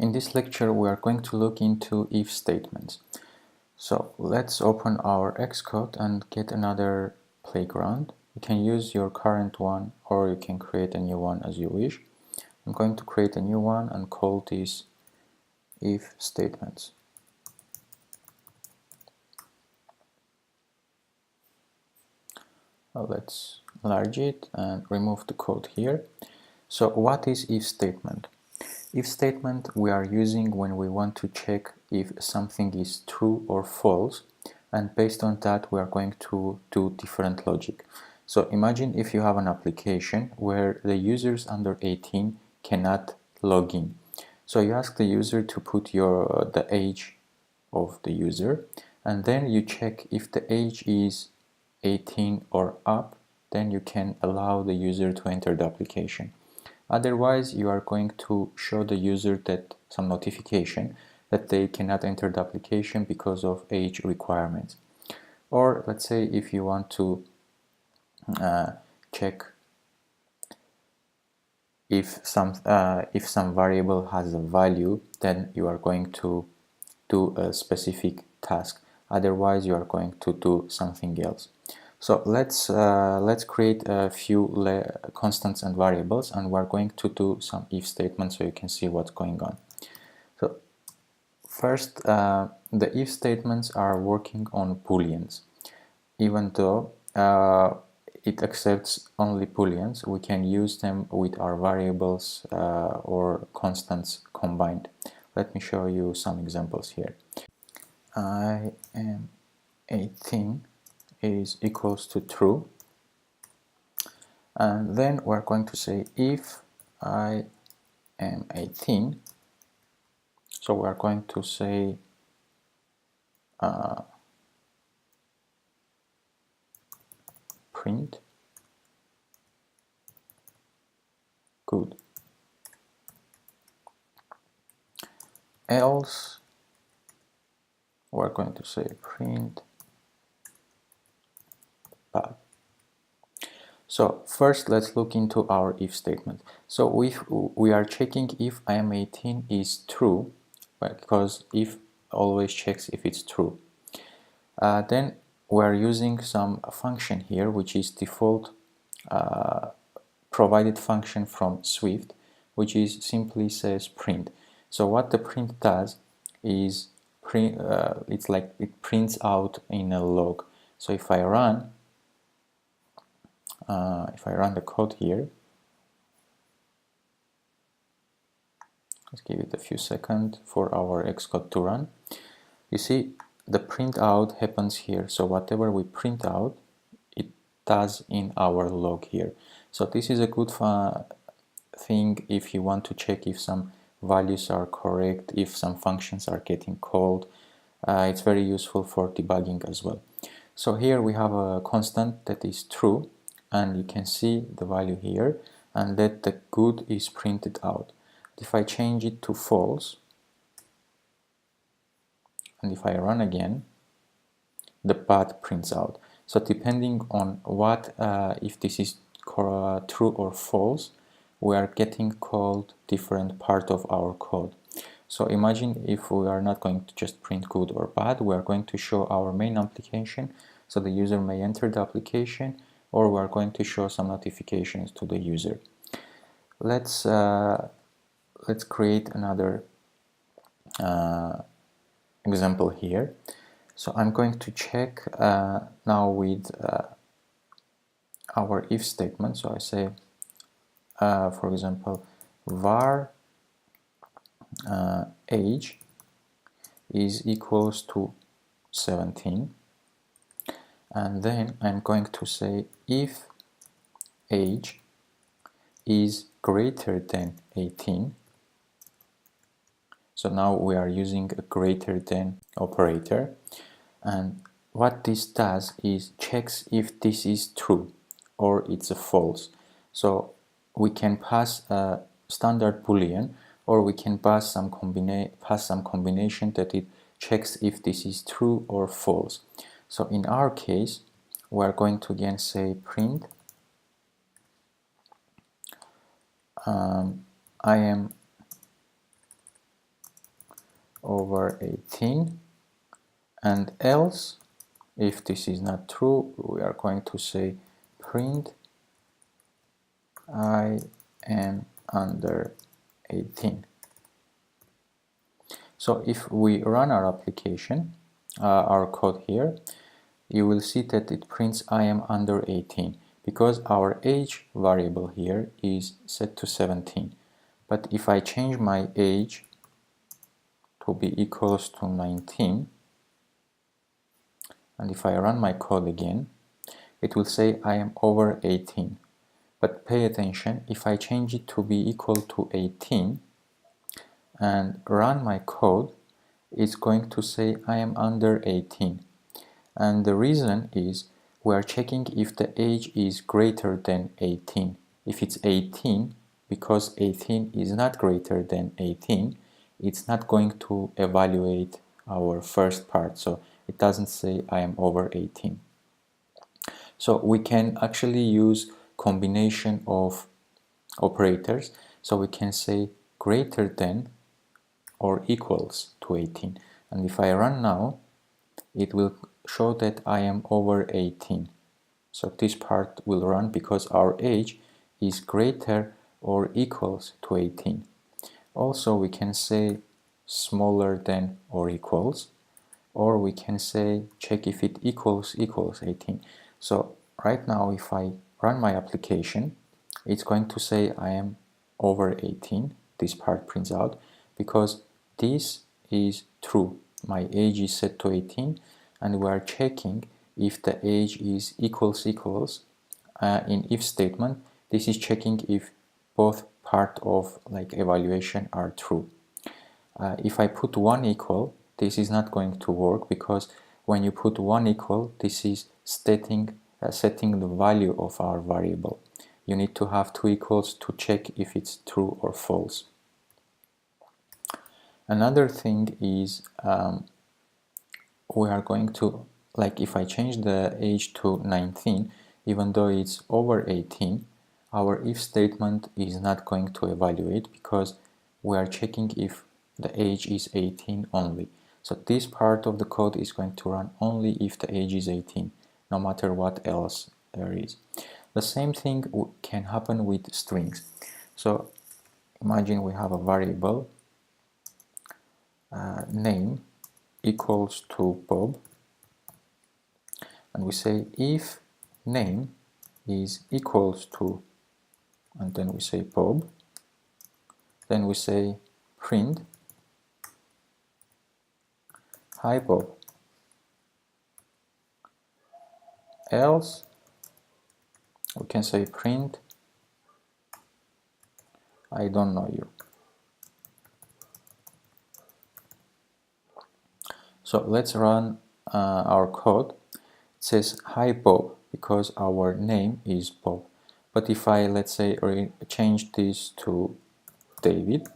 In this lecture we are going to look into if statements. So let's open our Xcode and get another playground. You can use your current one or you can create a new one as you wish. I'm going to create a new one and call this if statements. Let's enlarge it and remove the code here. So what is if statement? If statement we are using when we want to check if something is true or false, and based on that we are going to do different logic. So imagine if you have an application where the users under 18 cannot log in. So you ask the user to put the age of the user, and then you check if the age is 18 or up, then you can allow the user to enter the application. Otherwise, you are going to show the user that some notification that they cannot enter the application because of age requirements. Or let's say if you want to check if some variable has a value, then you are going to do a specific task. Otherwise, you are going to do something else. So let's create a few constants and variables, and we're going to do some if statements so you can see what's going on. So first, the if statements are working on booleans. Even though it accepts only booleans, we can use them with our variables or constants combined. Let me show you some examples here. I am 18 is equals to true, and then we're going to say if I am 18, so we're going to say print good, else we're going to say print bad. So first let's look into our if statement. So if we are checking if I am 18 is true, because if always checks if it's true. Then we're using some function here which is default provided function from Swift, which is simply says print. So what the print does is it's like it prints out in a log. So if I run the code here, let's give it a few seconds for our Xcode to run. You see the print out happens here. So whatever we print out, it does in our log here. So this is a good thing if you want to check if some values are correct, if some functions are getting called. It's very useful for debugging as well. So here we have a constant that is true, and you can see the value here, and that the good is printed out. If I change it to false, and if I run again, the bad prints out. So depending on what, if this is true or false, we are getting called different part of our code. So imagine if we are not going to just print good or bad, we are going to show our main application, so the user may enter the application, or we are going to show some notifications to the user. Let's create another example here. So I'm going to check now with our if statement. So I say, for example, var age is equals to 17, and then I'm going to say if age is greater than 18. So now we are using a greater than operator, and what this does is checks if this is true or it's a false. So we can pass a standard boolean, or we can pass some combination that it checks if this is true or false. So in our case, we are going to again say print I am over 18, and else, if this is not true, we are going to say print I am under 18. So if we run our application, our code here, you will see that it prints I am under 18 because our age variable here is set to 17. But if I change my age to be equals to 19, and if I run my code again, it will say I am over 18. But pay attention, if I change it to be equal to 18 and run my code, it's going to say I am under 18. And the reason is we are checking if the age is greater than 18. If it's 18, because 18 is not greater than 18, it's not going to evaluate our first part. So it doesn't say I am over 18. So we can actually use combination of operators. So we can say greater than or equals to 18. And if I run now, it will show that I am over 18. So this part will run because our age is greater or equals to 18. Also, we can say smaller than or equals, or we can say check if it equals 18. So right now, if I run my application, it's going to say I am over 18. This part prints out because this is true. My age is set to 18, and we are checking if the age is equals in if statement. This is checking if both part of like evaluation are true. If I put 1 equal, this is not going to work because when you put 1 equal, this is setting the value of our variable. You need to have 2 equals to check if it's true or false. Another thing is we are going to, like if I change the age to 19, even though it's over 18, our if statement is not going to evaluate because we are checking if the age is 18 only. So this part of the code is going to run only if the age is 18, no matter what else there is. The same thing can happen with strings. So imagine we have a variable name equals to Bob, and we say if name is equals to, and then we say Bob, then we say print hi Bob, else we can say print I don't know you. So let's run our code. It says hi Bob because our name is Bob. But if I, let's say, change this to David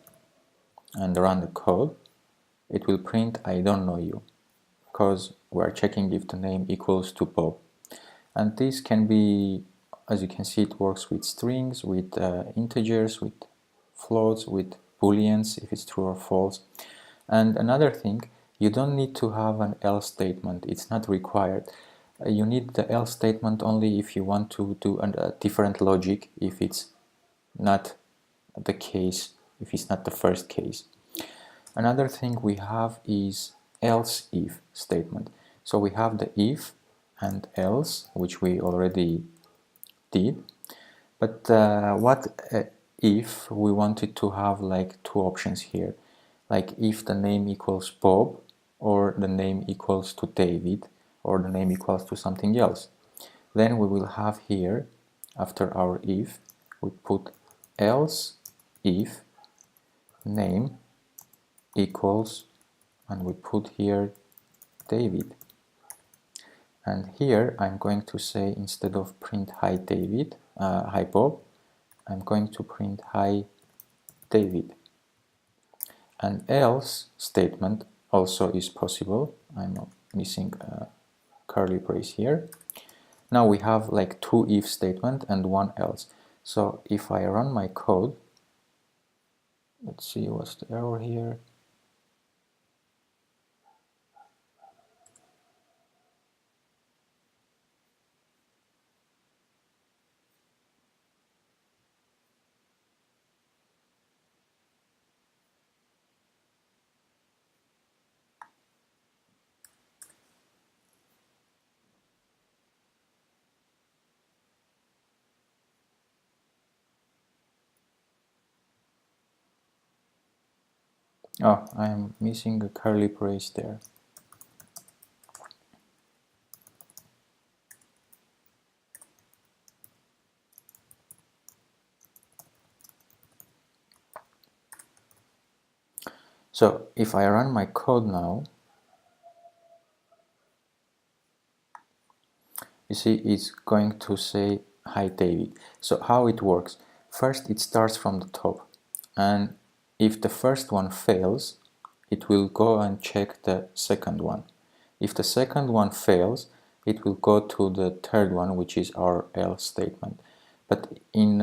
and run the code, it will print I don't know you because we're checking if the name equals to Bob. And this can be, as you can see, it works with strings, with integers, with floats, with booleans if it's true or false. And another thing, you don't need to have an else statement. It's not required. You need the else statement only if you want to do a different logic, if it's not the case, if it's not the first case. Another thing we have is else if statement. So we have the if and else, which we already did. But what if we wanted to have like two options here, like if the name equals Bob, or the name equals to David, or the name equals to something else. Then we will have here, after our if, we put else if name equals, and we put here David. And here I'm going to say, instead of print hi David, hi Bob, I'm going to print hi David. An else statement also is possible. I'm missing a curly brace here. Now we have like two if statement and one else. So if I run my code, let's see what's the error here. Oh, I am missing a curly brace there. So if I run my code now, you see it's going to say hi David. So how it works? First it starts from the top, and if the first one fails, it will go and check the second one. If the second one fails, it will go to the third one, which is our else statement. But in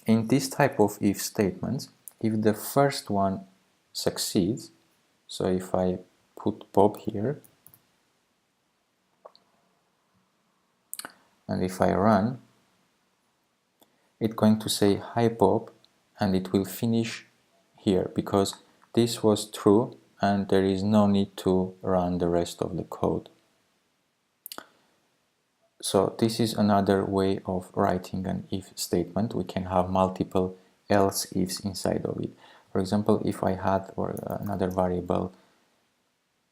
this type of if statements, if the first one succeeds, so if I put Bob here, and if I run, it's going to say hi Bob, and it will finish here because this was true and there is no need to run the rest of the code. So this is another way of writing an if statement. We can have multiple else ifs inside of it. For example, if I had another variable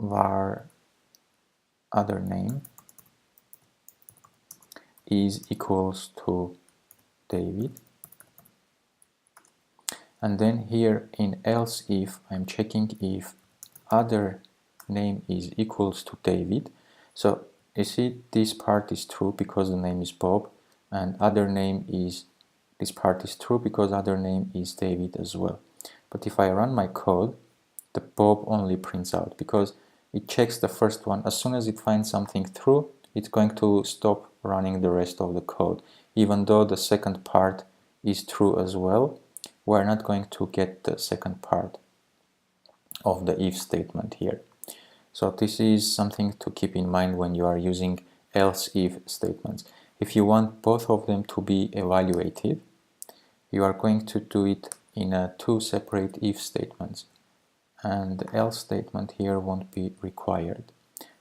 var other name is equals to David, and then here in else if I'm checking if other name is equals to David. So you see this part is true because the name is Bob, and other name is, this part is true because other name is David as well. But if I run my code, the Bob only prints out because it checks the first one. As soon as it finds something true, it's going to stop running the rest of the code. Even though the second part is true as well, we're not going to get the second part of the if statement here. So this is something to keep in mind when you are using else if statements. If you want both of them to be evaluated, you are going to do it in two separate if statements, and the else statement here won't be required.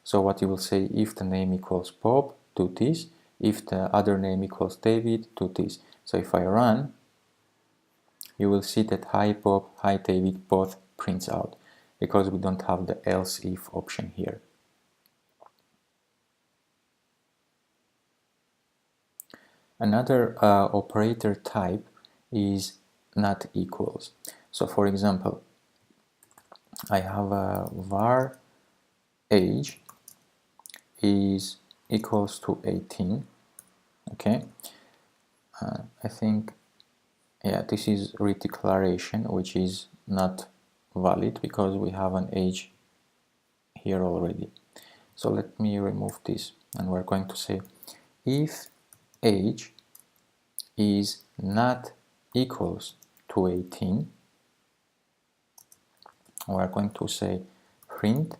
So what you will say, if the name equals Bob, do this. If the other name equals David, do this. So if I run, you will see that hi Bob, hi David both prints out because we don't have the else if option here. Another operator type is not equals. So for example, I have a var age is equals to 18. Okay, I think, yeah, this is redeclaration, which is not valid because we have an age here already. So let me remove this, and we're going to say if age is not equals to 18, we're going to say print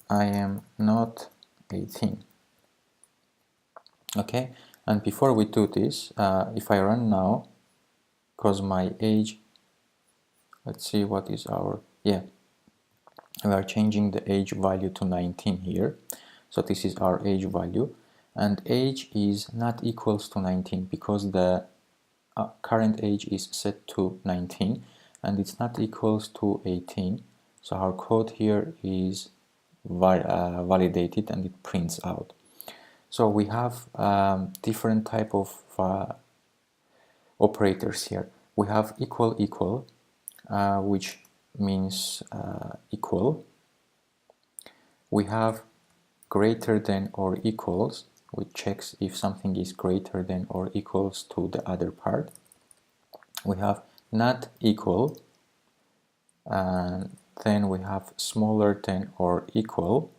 I am not 18. Okay, and before we do this, if I run now, because my age, let's see what is our, yeah, we are changing the age value to 19 here. So this is our age value, and age is not equals to 19 because the current age is set to 19 and it's not equals to 18. So our code here is validated and it prints out. So we have different type of operators here. We have equal equal, which means equal. We have greater than or equals, which checks if something is greater than or equals to the other part. We have not equal, and then we have smaller than or equal.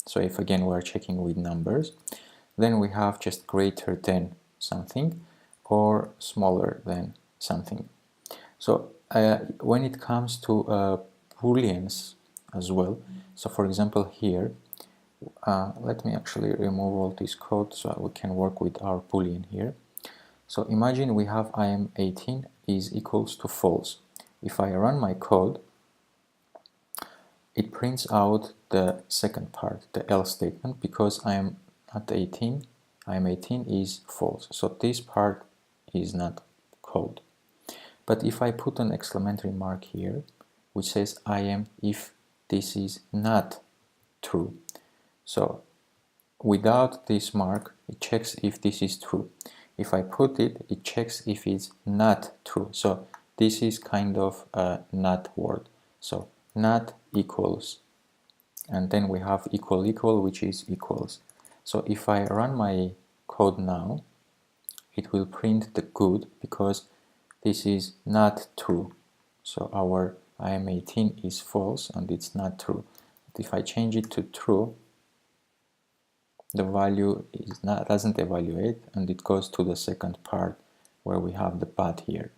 So if again we're checking with numbers, then we have just greater than something or smaller than something. So when it comes to booleans as well, so for example here, let me actually remove all this code so we can work with our boolean here. So imagine we have I am 18 is equals to false. If I run my code, it prints out the second part, the else statement, because I am not 18, I am 18 is false. So this part is not code. But if I put an exclamatory mark here, which says I am if this is not true. So without this mark, it checks if this is true. If I put it, it checks if it's not true. So this is kind of a not word. So not equals, and then we have equal equal, which is equals. So if I run my code now, it will print the good because this is not true. So our I am 18 is false and it's not true. But if I change it to true, the value is not, doesn't evaluate, and it goes to the second part where we have the but here.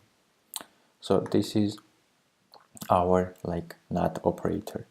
So this is our like not operator.